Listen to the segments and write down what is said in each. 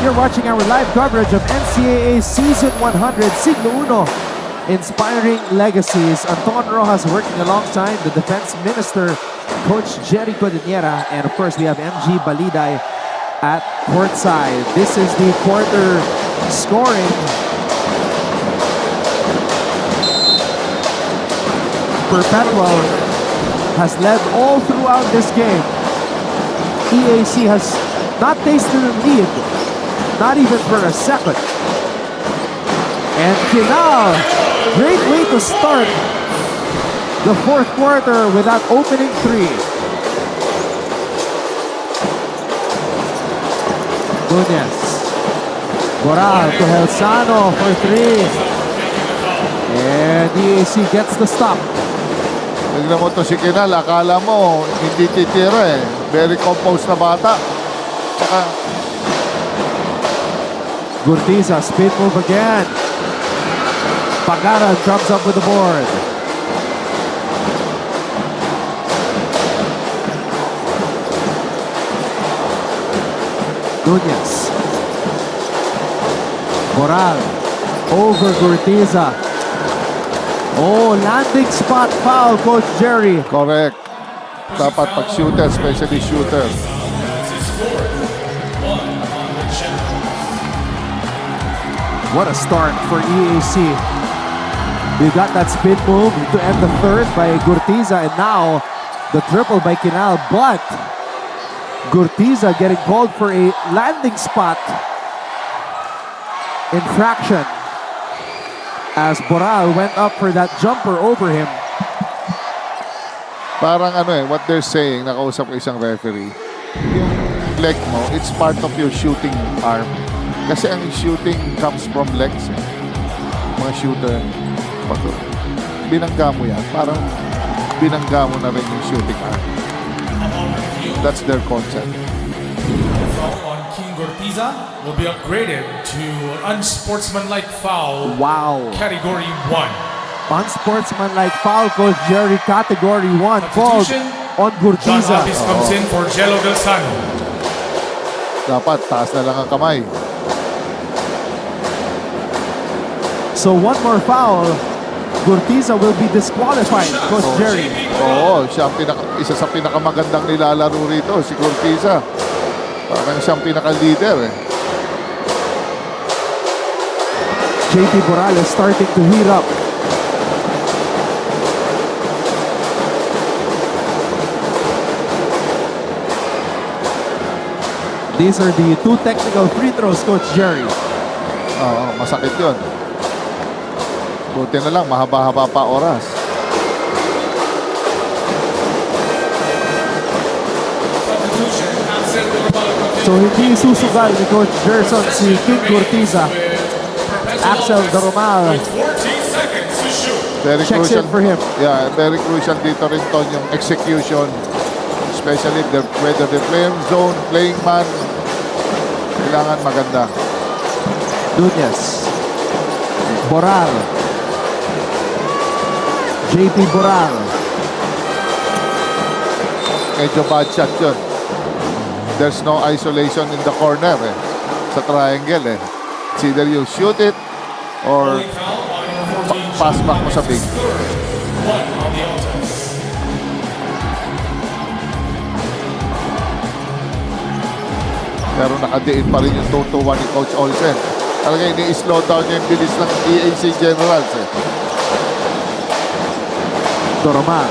You're watching our live coverage of NCAA Season 100, Siglo Uno, Inspiring Legacies. Anton Rojas working alongside the Defense Minister, Coach Jerry Codinera, and of course we have MG Baliday at courtside. This is the quarter scoring. Perpetual has led all throughout this game. EAC has not tasted a lead, not even for a second. And Kinal, great way to start the fourth quarter with that opening three. Nunez. Boral to Helsano for three. And EAC gets the stop. Tignan mo to si Kinal, akala mo hindi titira eh. Very composed na bata. Tsaka Gurtiza, spin move again. Pagara comes up with the board. Nunez. Boral over Gurtiza. Oh, landing spot foul, Coach Jerry. correct. Dapat pag shooter, especially shooter. What a start for EAC. We got that spin move to end the third by Gurtiza, and now the triple by Kinal, but Gurtiza getting called for a landing spot infraction as Boral went up for that jumper over him. Parang ano eh, what they're saying, nakausap ko isang referee, yung leg mo, it's part of your shooting arm. Kasi ang shooting comes from legs eh. Mga shooter, pag binangga mo yan, parang binangga mo na rin yung shooting arm. That's their concept. Foul on King Gurtiza will be upgraded to unsportsmanlike foul. Wow. Category 1. Unsportsmanlike foul, Coach Jerry, category 1 called Substitution, on John Gurtiza. Abis comes in for Jello Gelsano. Dapat, taas na lang ang kamay. So one more foul, Gurtiza will be disqualified, Coach Jerry. Oo, siya ang isa sa pinakamagandang nilalaro rito, si Gurtiza. Parang siyang pinaka-leader eh. JP Morales starting to heat up. These are the two technical free throws, Coach Jerry. Oo, masakit yun. Buti na lang, mahaba-haba pa oras. Substitution, Ansel Durval comes in So hindi susugal ni Coach Gerson si King Gurtiza. Axel Daromal 14 seconds to shoot. Very checks crucial. in for him. Yeah, very crucial dito rin to yung execution. Especially whether they're playing zone, playing man. Kailangan maganda. Nunez. Boral. JP Boral. Medyo bad shot yun. There's no isolation in the corner eh. Sa triangle eh. It's either you shoot it or Foul on number 14, pass back mo sa big. One on the outside. Pero nakadiin pa rin yung tutuwa ni Coach Olsen. Talaga ini-slow down niya yung bilis ng EAC Generals eh. Doromal.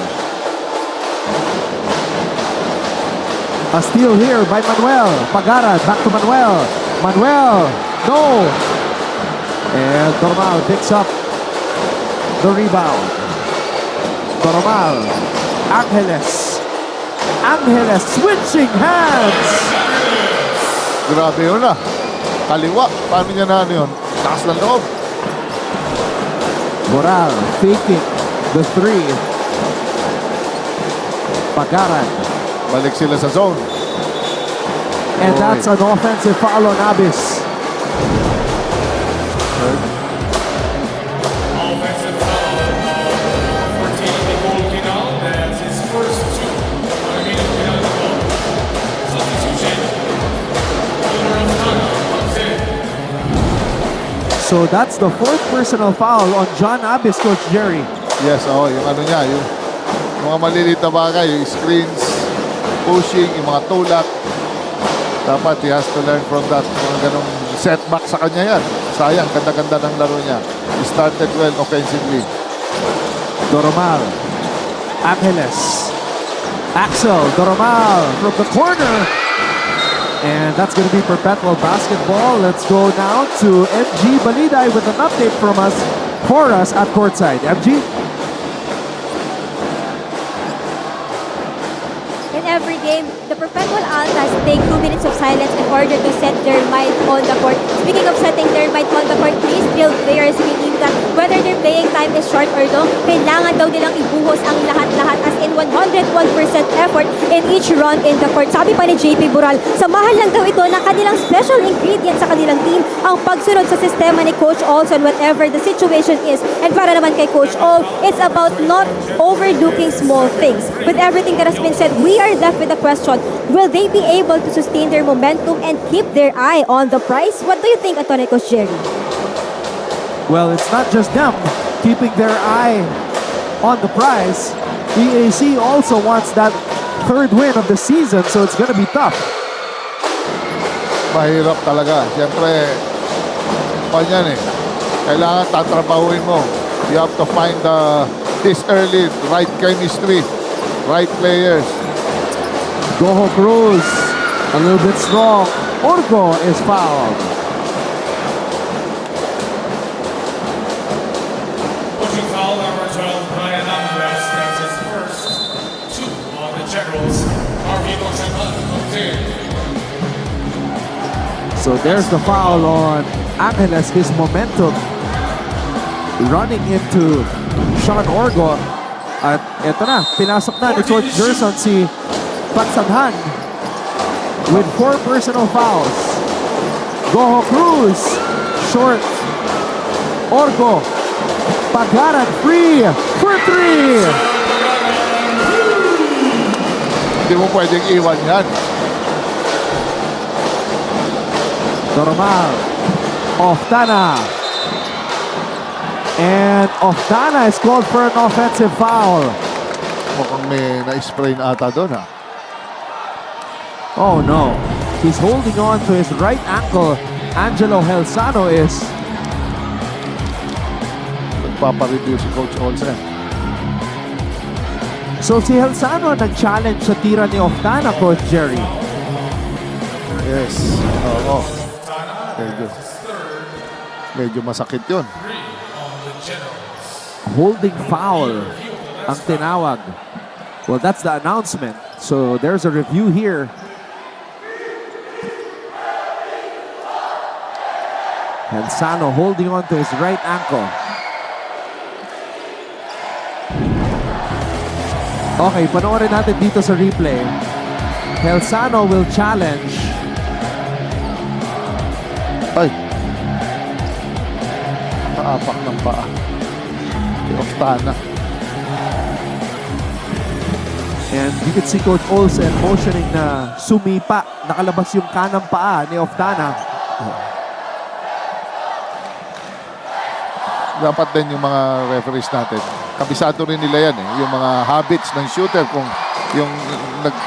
A steal here by Manuel. Pagara, back to Manuel. Manuel, no! And Doromal picks up the rebound. Doromal. Angeles. Angeles switching hands. Grabe yun ah. Kaliwa. Paano niya na ano yun? Taas ng loob. Boral faking the three. Pagaran. Balik sila sa zone. And that's an offensive foul on Abis. Offensive foul on 14, Nicole Kinal. That's his first two. Kinal. Substitution. Owner of Tana comes in So that's the fourth personal foul on John Abis, Coach Jerry. Yes, yung ano niya, yung mga maliliit na bagay, yung screens, pushing, yung mga tulak. Dapat he has to learn from that. Mga ganong setback sa kanya yan. Sayang, ganda-ganda ng laro niya. He started well offensively. Doromal. Angeles. Axel. Doromal from the corner. And that's going to be perpetual basketball. Let's go now to MG Baliday with an update for us at courtside. MG? In every game, the Perpetual Altas take 2 minutes of silence in order to set their mind on the court. Speaking of setting their mind on the court, these skilled players believe that whether their playing time is short or long, kailangan daw nilang ibuhos ang lahat-lahat as in 101% effort in each run in the court. Sabi pa ni JP Bural, samahan lang daw ito ng kanilang special ingredient sa kanilang team, ang pagsunod sa sistema ni Coach Olson whatever the situation is. And para naman kay Coach Ol, it's about not overlooking small things. With everything that has been said, we are left with the question, will they be able to sustain their momentum and keep their eye on the prize? What do you think, Atty. Coach Jerry? Well, it's not just them keeping their eye on the prize. EAC also wants that third win of the season, so it's going to be tough. Mahirap talaga. Siyempre, panyan kailangan tatrabahuin mo. You have to find this early, right chemistry, right players. Goho Cruz, a little bit strong. Orgo is fouled. Pushing foul number 12, Brian Alvarez takes his first 2 on the Generals. Arvino Chaman comes in. So there's the foul on Angeles, his momentum running into Sean Orgo. At eto na, pinasok na ni Coach Gerson si Pagsanhan with 4 personal fouls. Goho Cruz, short. Orgo, Pagaran free for 3. Hindi mo pwedeng iwan yan. Normal, Oftana. And Oftana is called for an offensive foul. Mukhang may na-spray na ata doon Oh no, he's holding on to his right ankle. Angelo Helsano is. Nagpapareview si Coach Olsen. So si Helsano nag-challenge sa tira ni Oftana, Coach Jerry. Yes. Oo. Medyo masakit yun. Holding foul ang tinawag. Well, that's the announcement. So there's a review here. Helsano holding on to his right ankle. Okay, panoorin natin dito sa replay. Helsano will challenge. Ay. Kaapak ng paa. Si Oftana. And you can see Coach Olsen motioning na sumipa. Nakalabas yung kanang paa ni Oftana. Dapat din yung mga referees natin. Kabisado rin nila yan Yung mga habits ng shooter. Kung yung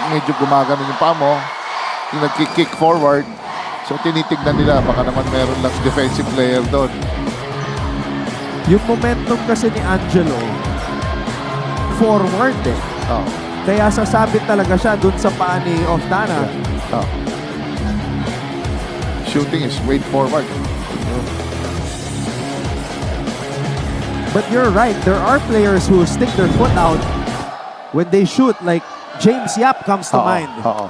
medyo gumagano yung paa mo, yung nag-kick forward. So tinitignan nila. Baka naman meron lang defensive player doon. Yung momentum kasi ni Angelo, forward Oh. Kaya sasabit talaga siya dun sa paa ni Oftana. Oh. Shooting is weight forward. But you're right, there are players who stick their foot out when they shoot, like James Yap comes to mind. Oo.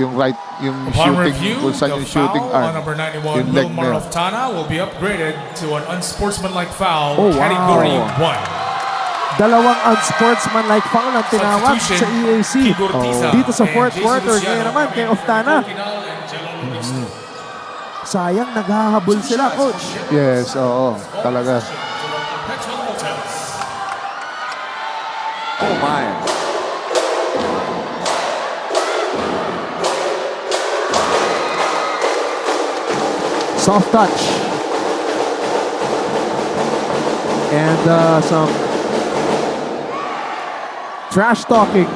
Yung right, yung Upon shooting, review, kung saan the yung shooting foul arm. on number 91, Yung leg Wilmar na yun. Oftana, will be upgraded to an unsportsmanlike foul, Oh, wow. category 1. Dalawang unsportsmanlike foul ang tinawag sa Substitution, EAC. Igor Tiza Dito sa and fourth Jason quarter, Luciano ngayon naman kay coming in Oftana. for Cortinal and Jello Luisto. Sayang, naghahabol sila, Coach. Yes, oo. Talaga. Perpetual Altas. Oh my. Soft touch. And some trash talking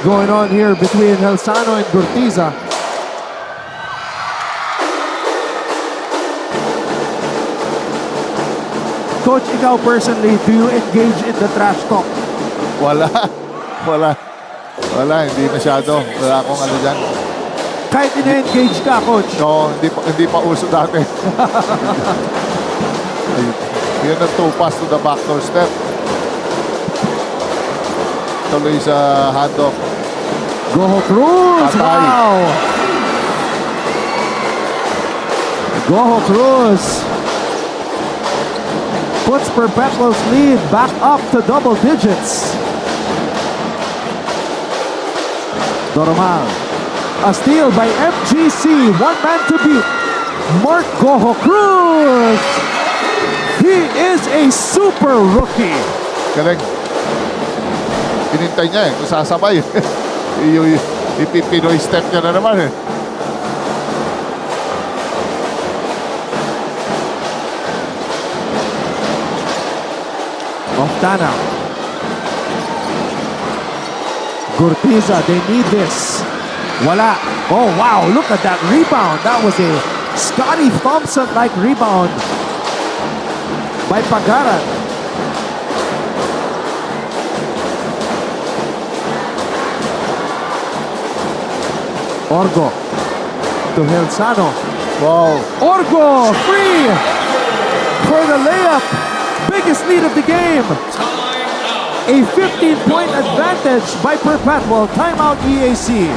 going on here between Helsano and Gurtiza. Coach, ikaw personally, do you engage in the trash talk? Wala. Wala, hindi masyado. Wala akong ano dyan. Kahit ina-engage ka, Coach. No, hindi pa uso dati. Yun ang 2 pass to the backdoor step. Tuloy sa handoff. Goho Cruz! Patay. Wow! Goho Cruz puts Perpetual's lead back up to double digits. Doromal. A steal by MGC. One man to beat. Mark Goho Cruz. He is a super rookie. Galing. Pinintay niya kung sasabay. Ipipinoy step niya na naman Oftana. Gurtiza, they need this. Wala. Oh, wow. Look at that rebound. That was a Scotty Thompson-like rebound by Pagaran. Orgo to Helsano. Wow. Orgo free for the layup. Biggest lead of the game. A 15-point advantage by Perpetual. Timeout EAC.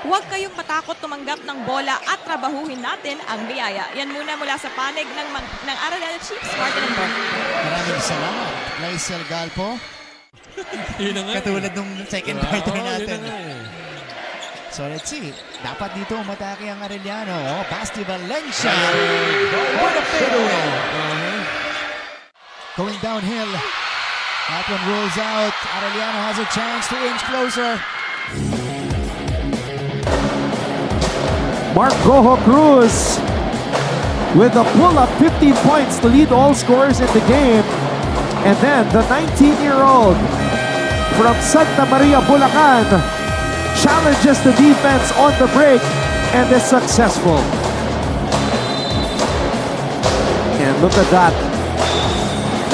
Huwag kayong matakot tumanggap ng bola at trabahuhin natin ang biyaya. Yan muna mula sa panig ng Arellano Chiefs, Martin and Bert. Maraming salamat, Lysel Galpo. Yun na nga. Katulad nung second quarter Oo, natin. yun na nga eh. So let's see. Dapat dito umatake ang Arellano. Oh, pass to Valencia. What a fadeaway. Going downhill. That one rolls out. Arellano has a chance to inch closer. Mark Goho Cruz with a pull-up 15 points to lead all scorers in the game. And then the 19-year-old from Santa Maria, Bulacan challenges the defense on the break and is successful. And look at that.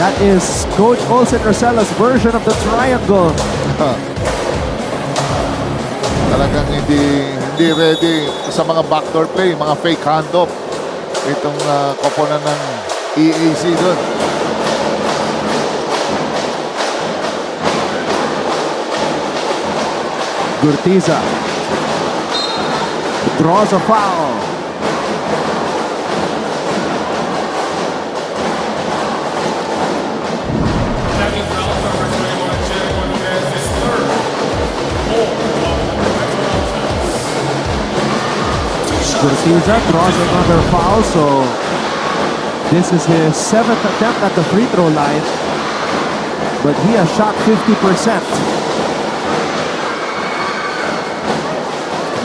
That is Coach Olsen Rosella's version of the triangle. Talagang hindi ready sa mga backdoor play, mga fake handoff. Itong koponan ng EAC doon. Gurtiza draws a foul. Second foul, number 21, Jericho Nunez, his third. 4 of the Perpetual offense. Gurtiza draws another foul, so this is his 7th attempt at the free throw line. But he has shot 50%.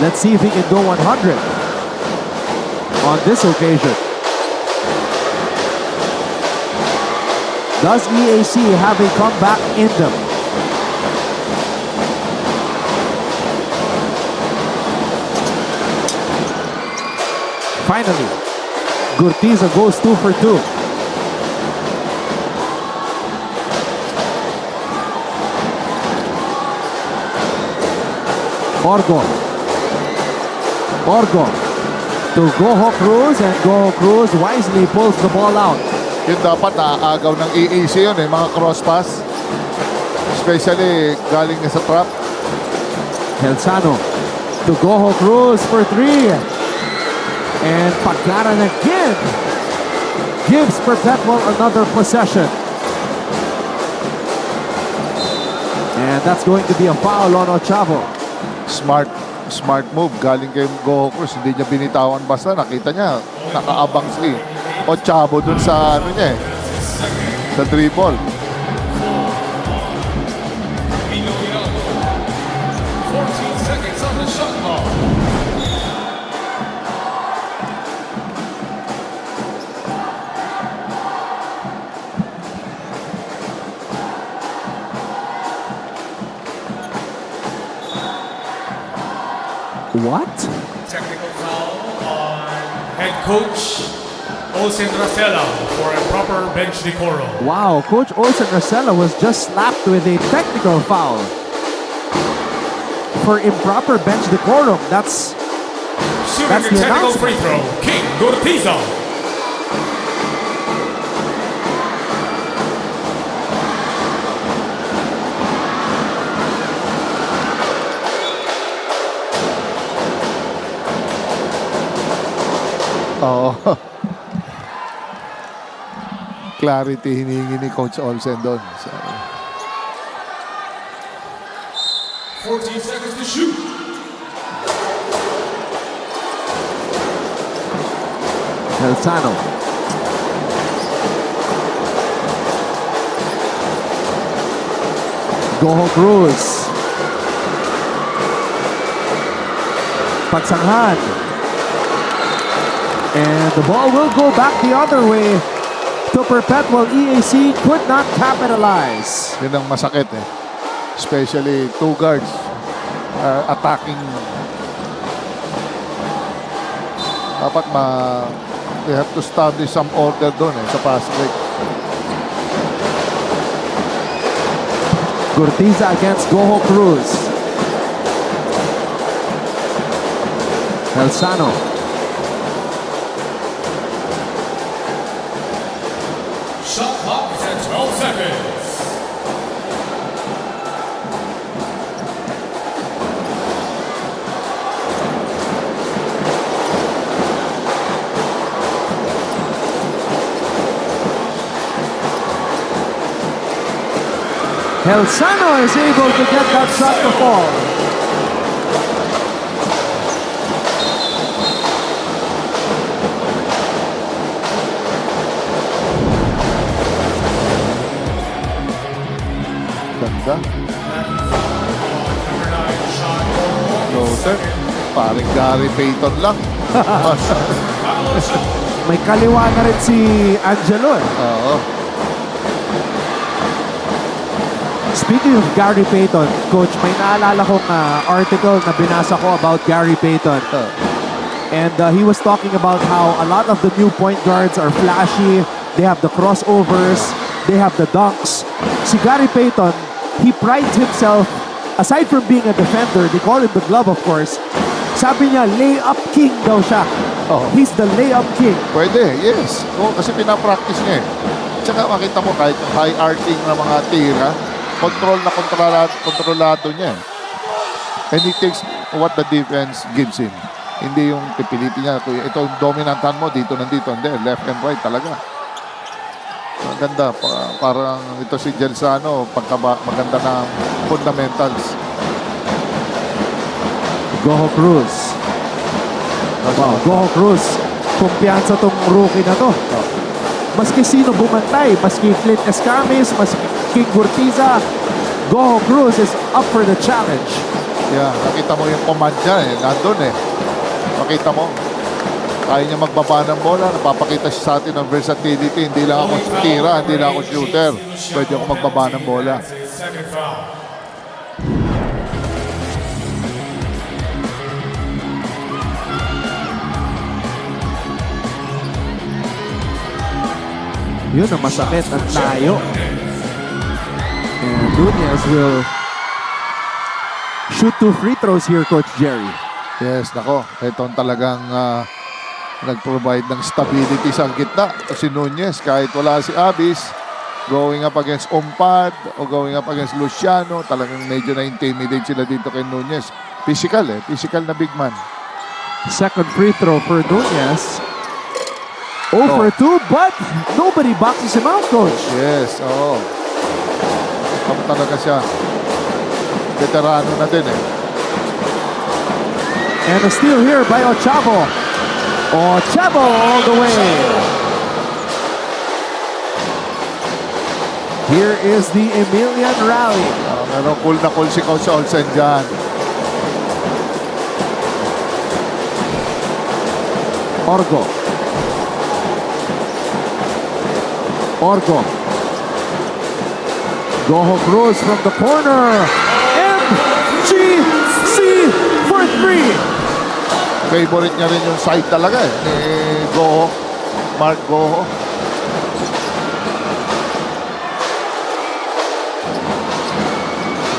Let's see if he can go 100 on this occasion. Does EAC have a comeback in them? Finally, Gurtiza goes 2 for 2. Orgo to Goho Cruz, and Goho Cruz wisely pulls the ball out. Yun dapat naaagaw ng EAC yun mga cross pass. Especially galing sa trap. Helsano to Goho Cruz for 3. And Pagaran again gives Perpetual another possession. And that's going to be a foul on Ochavo. Smart move. Galing kay Goho Cruz. Hindi niya binitawan basta. Nakita niya. Nakaabang si Ochavo dun sa ano niya sa dribble. 14 seconds on the shot clock. What? Technical foul on head coach Olsen Racela for improper bench decorum. Wow, Coach Olsen Racela was just slapped with a technical foul for improper bench decorum. That's Shooting That's the the technical announcement. free throw, King Gurtiza. Oo. Clarity hinihingi ni Coach Olsen doon. So, 14 seconds to shoot. Helsano. Goho Cruz. Pagsanghan. And the ball will go back the other way to Perpetual. EAC could not capitalize. yun ang masakit eh. Especially two guards attacking. Dapat they have to establish some order doon sa pass break. Gurtiza against Goho Cruz. Helsano. Shot clock is at 12 seconds. Helsano is able to get that shot to fall. Ganda. Number 9 shot. Floater. Paring Gary Payton lang. May kaliwa na rin si Angelo. Oo. Speaking of Gary Payton, Coach, may naalala kong article na binasa ko about Gary Payton. And he was talking about how a lot of the new point guards are flashy. They have the crossovers. They have the dunks. Si Gary Payton, he prides himself, aside from being a defender, they call him the glove of course, sabi niya, layup king daw siya. Oo. He's the layup king. Pwede, yes. Oo, kasi pinapractice niya eh. Tsaka makita mo kahit yung high arcing na mga tira, kontrolado niya eh. And he takes what the defense gives him. Hindi yung pipilitin niya, ito yung dominantan mo, dito, nandito, hindi. Left and right talaga. Maganda. Parang ito si Gelsano, maganda ng fundamentals. Goho Cruz. Wow, Goho Cruz. Kumpiyansa tong rookie na to. Maski sino bumantay, maski Clint Escamis, maski King Gurtiza, Goho Cruz is up for the challenge. Yeah, nakita mo yung command niya eh. Nandun eh. Makita mo. Kaya niya magbaba ng bola. Napapakita siya sa atin ng versatility. Hindi lang ako tira, hindi lang ako shooter. Pwede ako magbaba ng bola. Second foul. Yun ang masakit, ang layo. And Nunez will shoot 2 free throws here, Coach Jerry. Yes, nako. Ito ang talagang nag-provide ng stability sa gitna. Si Nunez, kahit wala si Abis, going up against Ompad o going up against Luciano, talagang medyo na-intimidate sila dito kay Nunez. Physical eh. Physical na big man. Second free throw for Nunez. 0 for 2, but nobody boxes him out, Coach. Yes, oo. Tama talaga siya. Veterano na din eh. And a steal here by Ochavo. Ochavo all the way. Here is the Emilian rally. Pero cool na cool si Coach Olsen dyan. Orgo. Goho Cruz from the corner. MGC for 3. favorite niya rin yung side talaga eh. Ni Goho. Mark Goho.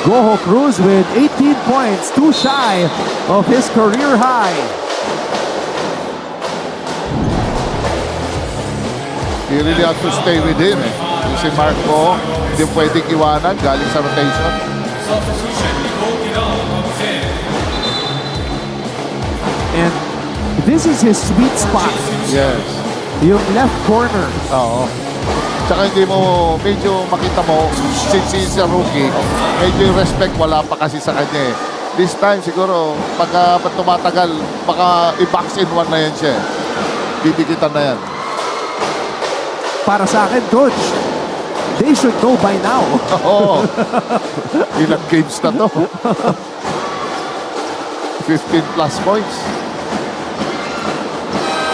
Goho Cruz with 18 points, too shy of his career high. You really have to stay with him eh. Yung si Mark Goho, hindi pwedeng iwanan galing sa rotation. Substitution, Nicole Kidal comes in. And this is his sweet spot, Yes. yung left corner. Oo. Tsaka hindi mo, medyo makita mo, since he's a rookie, medyo yung respect wala pa kasi sa kanya eh. This time siguro, pagka tumatagal, baka i-box in one na yan siya eh. Bibigitan na yan. Para sa akin, coach, they should know by now. Oo. Ilang games na to. 15 plus points.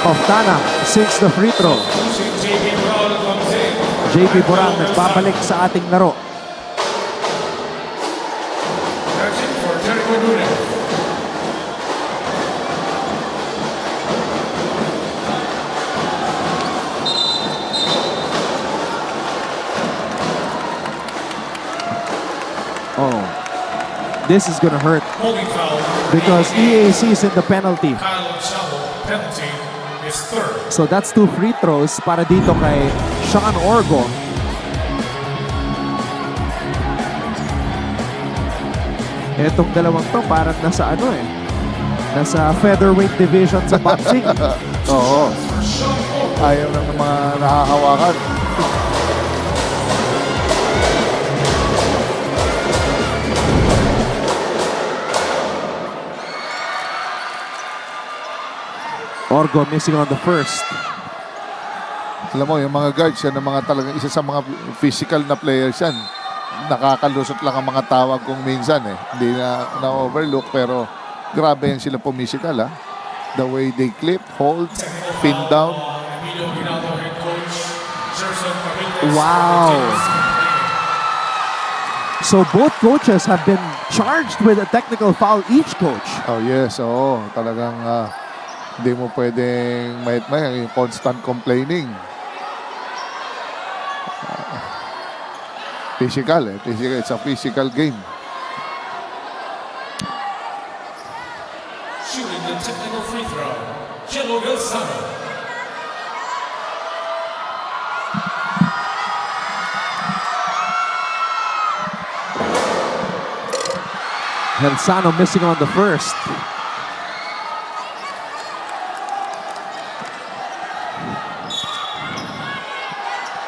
Oftana sinks the free throw. Substitution, JP Brown comes in. JP Borang nagbabalik sa ating laro. That's it for Jericho Nunez. Oh, this is gonna hurt Holding foul. because EAC is in the penalty. Kyle Chavo, penalty is third. So that's 2 free throws para dito kay Sean Orgo. Etong dalawang to parang nasa ano eh. Nasa featherweight division sa boxing. Oo. Ayaw ng mga nahahawakan. Orgo missing on the first. Alam mo, yung mga guards, yan ang mga talagang isa sa mga physical na players yan. Nakakalusot lang ang mga tawag kung minsan eh. Hindi na-overlook pero grabe yan sila physical ha. The way they clip, hold, pin down. Emilio Ginaldo head coach. Gerson Pamilio. Wow. So both coaches have been charged with a technical foul each coach. Oh yes, oo. Talagang hindi mo pwedeng may yung constant complaining. Physical eh. Physical. It's a physical game. Shooting the technical free throw. Jello Galzano. Helsano missing on the first.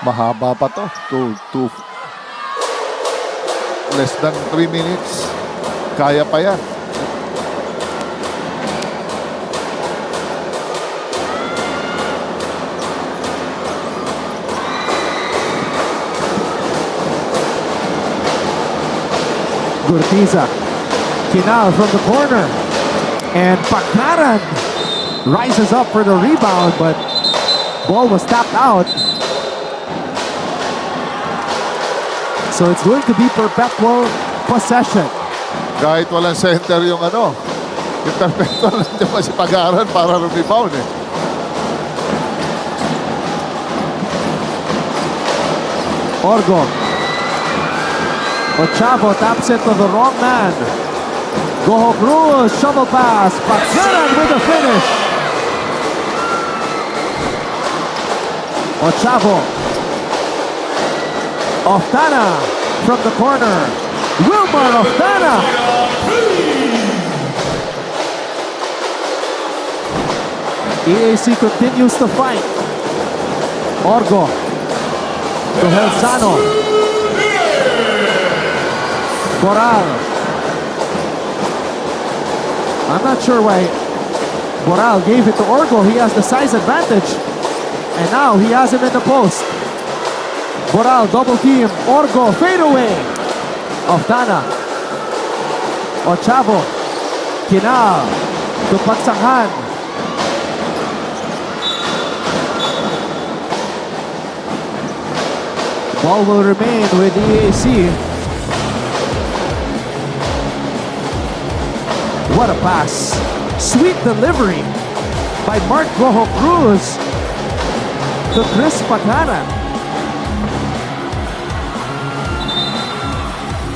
Mahaba pa to. Less than 3 minutes. Kaya pa yan. Gurtiza. Kinal from the corner. And Pakaran rises up for the rebound, but ball was tapped out. So it's going to be perpetual possession. Kahit walang center yung ano. Yung perpetual nandiyan pa si Pagaran para rebound eh. Orgo. Ochavo taps it to the wrong man. Goho Cruz, shovel pass. Pakaran with the finish. Ochavo. Oftana from the corner. Wilmar Oftana. EAC continues to fight. Orgo to Helsano. Boral. I'm not sure why Boral gave it to Orgo. He has the size advantage. And now he has him in the post. Boral double team. Orgo fade away. Oftana. Ochavo. Kinal. To Pagsanghan. Ball will remain with EAC. What a pass Sweet delivery by Mark Goho Cruz to Chris Pagaran.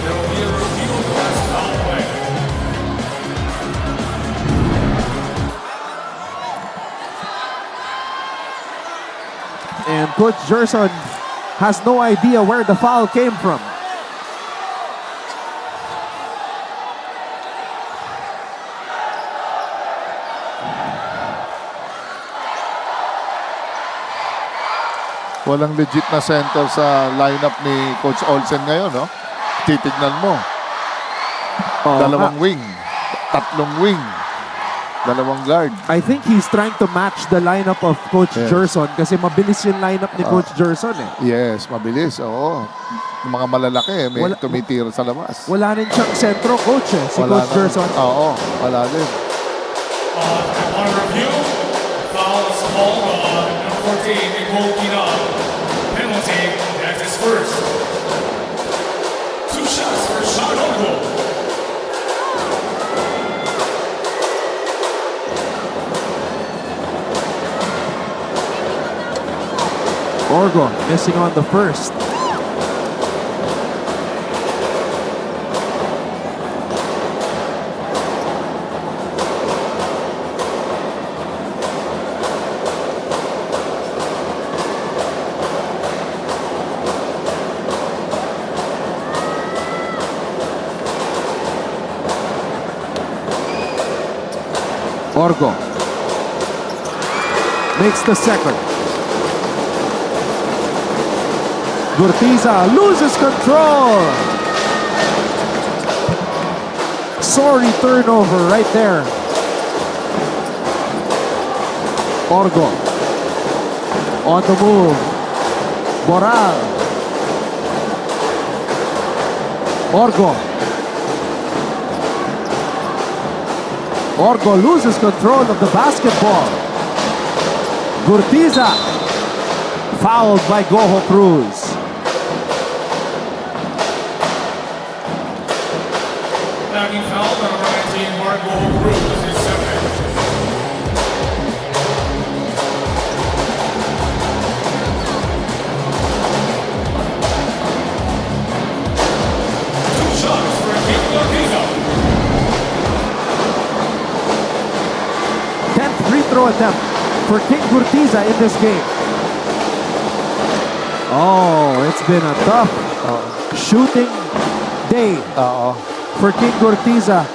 There will be a review of the last foul play. And Coach Gerson has no idea where the foul came from. Walang legit na center sa lineup ni Coach Olsen ngayon, no? Titignan mo. Dalawang wing, tatlong wing, dalawang guard. I think he's trying to match the lineup of Coach Yes. Gerson kasi mabilis yung lineup ni Coach Gerson eh. Yes, mabilis. Oo. Yung mga malalaki, may tumitira sa labas. Wala rin siyang sentro coach eh, si Coach na. Gerson. Oo, wala din. On review, foul is called on number 14, Nicole Pinal. Penalty, that is first. 2 shots for shot on goal. Orgo missing on the first. Orgo makes the second. Gurtiza loses control. Sorry turnover right there. Orgo on the move. Boral. Orgo. Orgo loses control of the basketball. Gurtiza fouled by Goho Cruz. Backing foul, number 19, Marco Cruz is second. Two shots for King Gurtiza. 10th free throw attempt for King Gurtiza in this game. Oh, it's been a tough shooting day Oo. for King Gurtiza.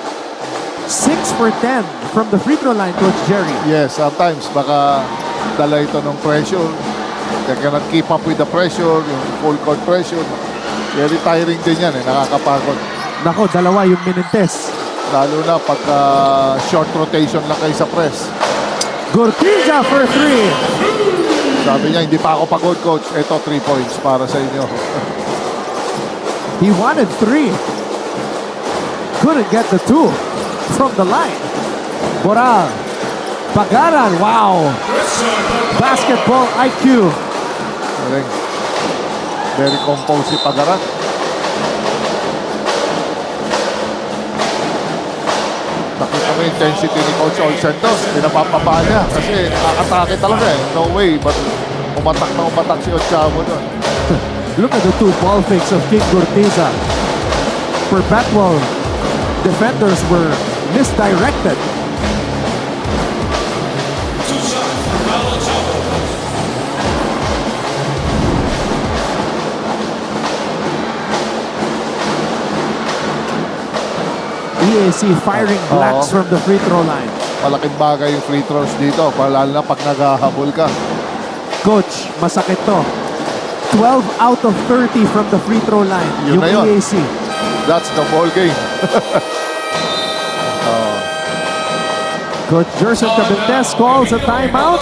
6 for 10 from the free throw line, Coach Jerry. Yes, sometimes baka dala ito ng pressure. They cannot keep up with the pressure, yung full court pressure. Very tiring din yan, nakakapagod. Nako, dalawa yung Minentes. Lalo na pagka short rotation lang kayo sa press. Gurtiza for 3. Sabi niya, hindi pa ako pagod, coach. Ito, 3 points para sa inyo. He wanted 3. Couldn't get the 2 from the line. Boral. Pagaran, wow. Basketball IQ. Galing. Very composed si Pagaran. Nakita mo yung intensity ni Coach Olsen to. Pinapapaba niya kasi nakakatake talaga eh. No way, but umatak na umatak si Ochavo doon. Look at the 2 ball fakes of King Gurtiza. Perpetual defenders were misdirected. Two shots for Paolo Chavo. EAC firing blacks from the free throw line. Malaking bagay yung free throws dito, lalo na pag naghahabol ka. Coach, masakit to. 12 out of 30 from the free throw line. Yun Yung na yun. EAC. That's the ball game. Coach Gerson Cabintes calls a timeout.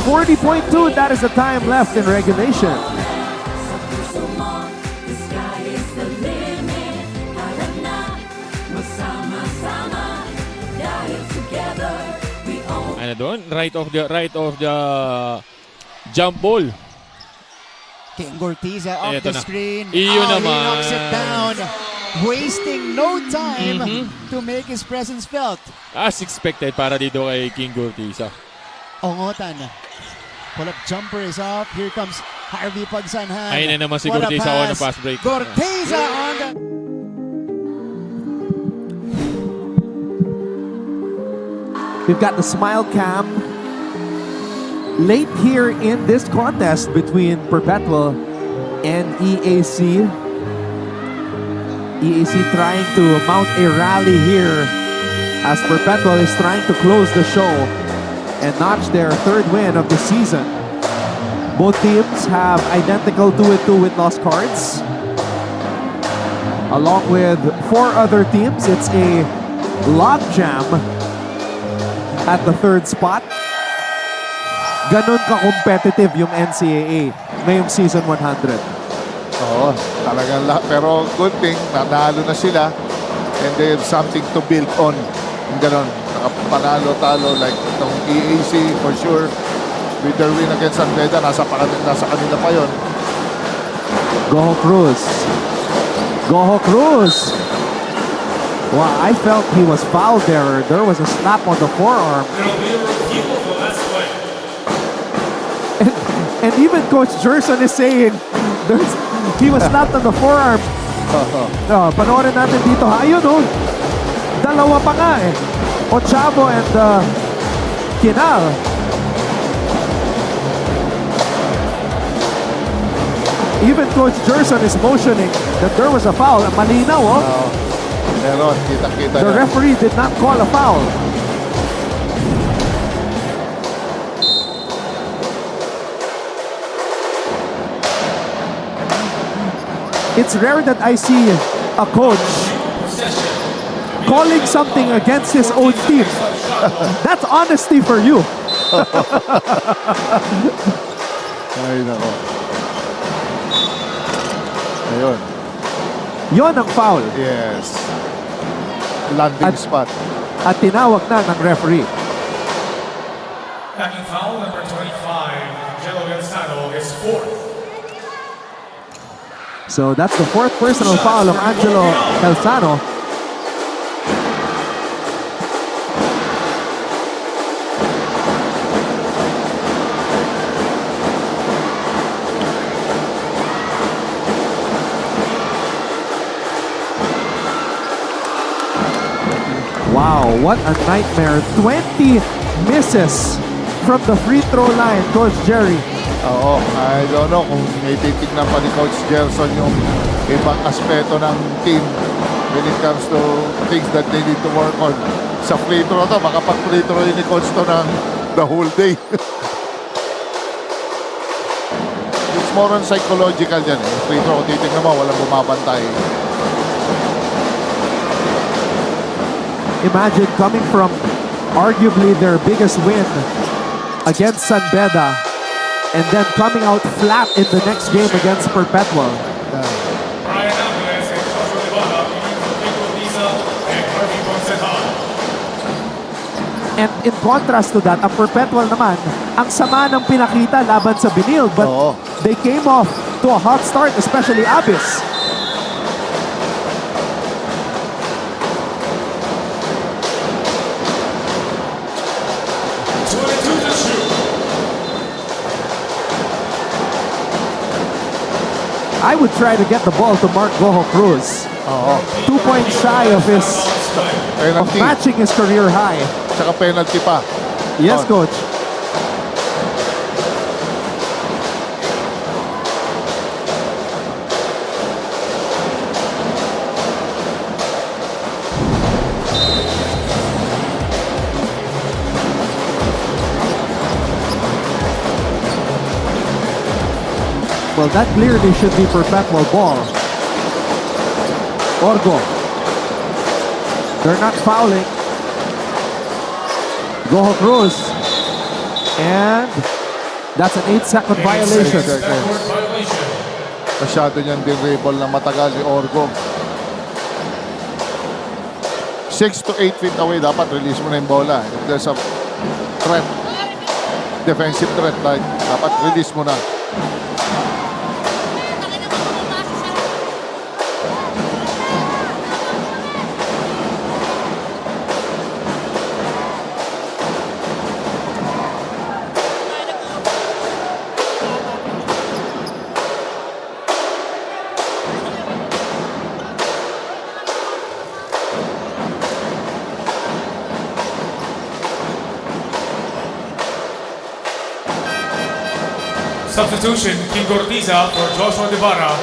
40.2, that is the time left in regulation. Ano doon? Right of the jump ball. King Gurtiza off Eto the na. screen. Iyon He naman. knocks it down. wasting no time to make his presence felt. As expected para dito kay King Gurtiza. Ongotan. Pull-up jumper is off. Here comes Harvey Pagsanhan. Ayun na naman si What a Gurtiza on the fast break. Gurtiza on the... We've got the smile cam late here in this contest between Perpetual and EAC. EAC trying to mount a rally here as Perpetual is trying to close the show and notch their third win of the season. Both teams have identical 2-2 with lost cards. Along with 4 other teams, it's a logjam at the third spot. Ganun ka-competitive yung NCAA ngayong season 100. Oo, talagang pero good thing, nanalo na sila and they have something to build on. Yung ganon, nakapanalo-talo like itong EAC for sure. With their win against San Beda, nasa kanila pa yun. Goho Cruz. Goho Cruz. Wow, I felt he was fouled there. There was a slap on the forearm. There'll be a review of the last play. And even Coach Gerson is saying he was slapped on the forearm. Panoorin natin dito. Ayun, oh. Dalawa pa nga eh. Ochavo and Kinal. Even Coach Gerson is motioning that there was a foul. Malinaw, oh. Meron, kita-kita The yan. referee did not call a foul. It's rare that I see a coach calling something against his own team. That's honesty for you. Ay, nako. Ayun. Yon ang foul. Yes. Landing spot. At tinawag na ng referee. Having foul number 25, Angelo Gansano is 4th. So that's the 4th personal foul of Angelo Calzano. Wow, what a nightmare. 20 misses from the free throw line, Coach Jerry. Oo, I don't know kung may titignan pa ni Coach Gerson yung ibang aspeto ng team when it comes to things that they need to work on. Sa free throw to, makapag-free throw ni Coach to ng the whole day. It's more on psychological yan eh. Free throw, titignan mo, walang bumabantay. Imagine coming from arguably their biggest win against San Beda and then coming out flat in the next game against Perpetual. Brian Alvarez and Joshua Libana, King Gurtiza and Harvey Pagsanhan. And in contrast to that, ang Perpetual naman, ang sama ng pinakita laban sa Binil. But Oo. they came off to a hot start, especially Abyss. I would try to get the ball to Mark Goho Cruz. Oo. 2 points shy of Penalty. matching his career high. Tsaka penalty pa. Yes, Oh. Coach. Well, that clearly should be Perpetual ball. Orgo. They're not fouling. Goho Cruz. And that's an 8-second violation. Backward violation. Masyado niyang dinribble na matagal ni Orgo. 6 to 8 feet away, dapat release mo na yung bola. If there's a threat, defensive threat, like, dapat release mo na. Substitution, King Gortiza for Joshua Debara.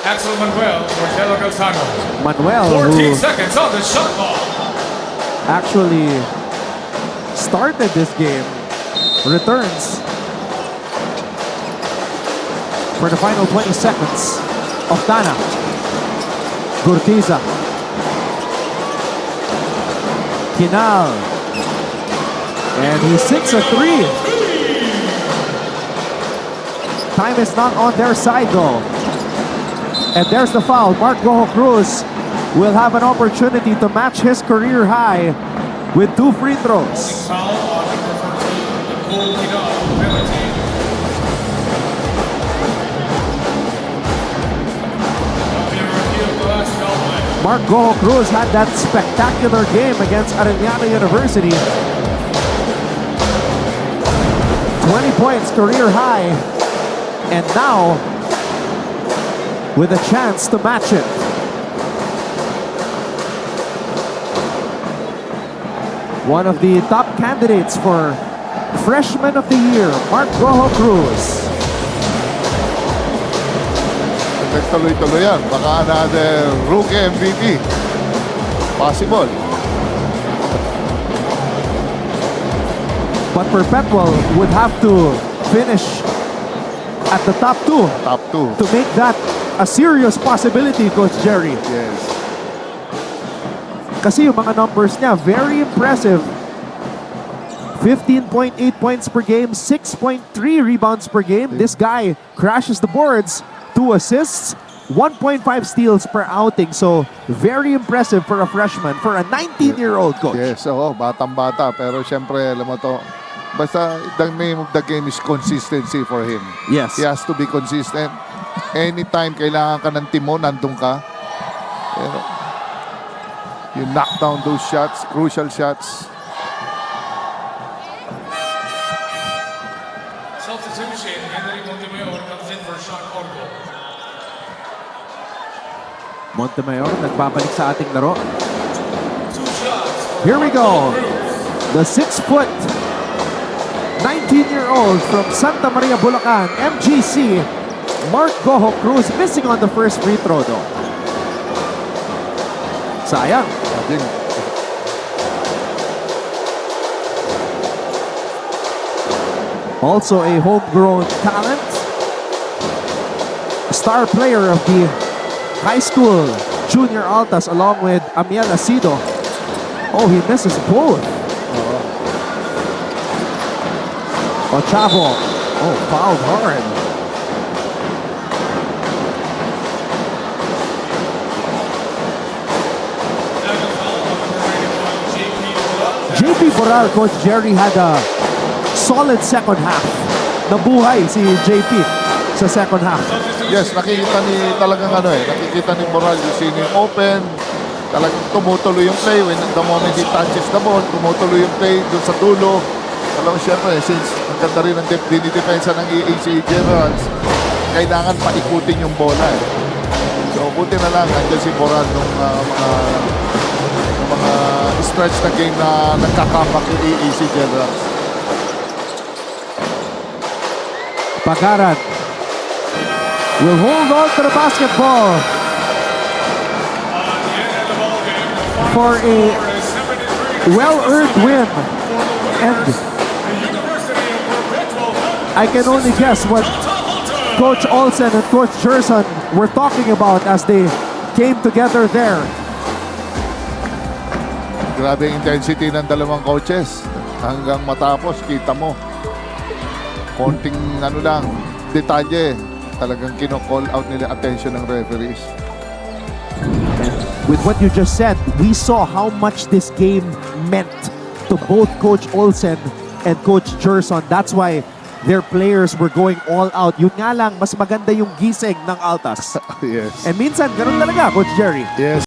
Axel Manuel for Jello Calzano. Manuel, 14 who seconds on the shot clock. actually started this game, returns for the final 20 seconds of Tana. Gurtiza. Kinal. And he sinks a three. Time is not on their side though. And there's the foul. Mark Gojo Cruz will have an opportunity to match his career high with 2 free throws. Foul on number 14, Nicole Pinal, penalty. Mark Gojo Cruz had that spectacular game against Arellano University. 20 points, career high. And now, with a chance to match it. One of the top candidates for Freshman of the Year, Mark Gojo Cruz. Nagtuloy-tuloy yan. Baka another rookie MVP. Possible. But Perpetual would have to finish at the top 2 Top 2. to make that a serious possibility, Coach Jerry. Yes. Kasi yung mga numbers niya, very impressive. 15.8 points per game, 6.3 rebounds per game. This guy crashes the boards, 2 assists, 1.5 steals per outing. So, very impressive for a freshman, for a 19-year-old coach. Yes, oo, batang-bata. Pero syempre, alam mo to, basta the name of the game is consistency for him. Yes. He has to be consistent. Anytime kailangan ka ng team mo, nandun ka. Pero, you knock down those shots, crucial shots. Substitution, Henry Montemayor comes in for Sean Orgo. Montemayor nagbabalik sa ating laro. 2 shots. Here we go. The 6-foot, 19-year-old from Santa Maria, Bulacan, MGC, Mark Gojo Cruz, missing on the first free throw though. Sayang. I think Also a homegrown talent. Star player of the high school Junior Altas along with Amiel Asido. Oh, he misses both. Ochavo. Oh, fouled hard. JP Boral, Coach Jerry, had a solid second half. Nabuhay si JP sa second half. yes, nakikita ni Moral yung sino yung open. Talagang tumutuloy yung play when the moment he touches the ball, tumutuloy yung play doon sa dulo. Alam mo, syempre, since ang ganda rin ang dinidepensa ng EAC Generals, kailangan paikutin yung bola eh. So, buti na lang, andyan si Moral nung mga stretch na game na nagkakapak yung EAC Generals. Pagaran will hold on to the basketball for a well-earned win. And I can only guess what Coach Olsen and Coach Gerson were talking about as they came together there. Grabe ang intensity ng dalawang coaches. Hanggang matapos, kita mo. Konting detalye. Talagang kino-call out nila attention ng referees. With what you just said, we saw how much this game meant to both Coach Olsen and Coach Gerson. That's why their players were going all out. Yun nga lang, mas maganda yung gising ng Altas. Yes. And minsan, ganun talaga, Coach Jerry. Yes.